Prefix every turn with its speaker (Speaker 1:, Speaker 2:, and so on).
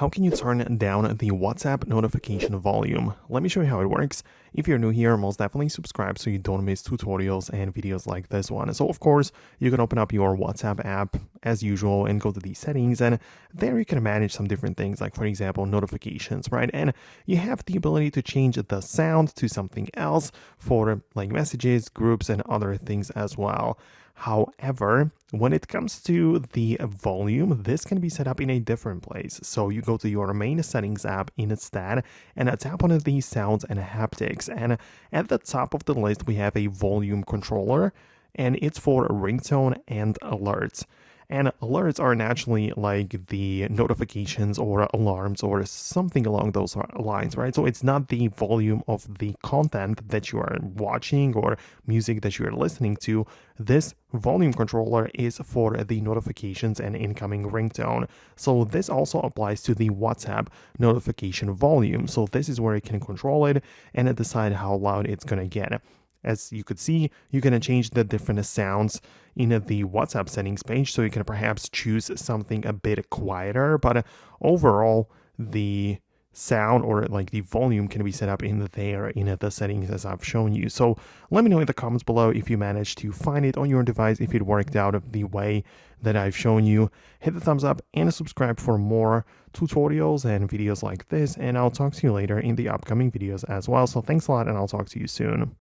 Speaker 1: How can you turn down the WhatsApp notification volume? Let me show you how it works. If you're new here, most definitely subscribe so you don't miss tutorials and videos like this one. So of course, you can open up your WhatsApp app as usual and go to the settings, and there you can manage some different things, like for example, notifications, right? And you have the ability to change the sound to something else for like messages, groups, and other things as well. However, when it comes to the volume, this can be set up in a different place. So you go to your main settings app instead and tap on the sounds and haptics. And at the top of the list, we have a volume controller, and it's for ringtone and alerts. And alerts are naturally like the notifications or alarms or something along those lines, right? So it's not the volume of the content that you are watching or music that you are listening to. This volume controller is for the notifications and incoming ringtone. So this also applies to the WhatsApp notification volume. So this is where you can control it and decide how loud it's going to get. As you could see, you're going to change the different sounds in the WhatsApp settings page, so you can perhaps choose something a bit quieter, but overall, the sound or like the volume can be set up in there in the settings as I've shown you. So let me know in the comments below if you managed to find it on your device, if it worked out the way that I've shown you. Hit the thumbs up and subscribe for more tutorials and videos like this, and I'll talk to you later in the upcoming videos as well. So thanks a lot, and I'll talk to you soon.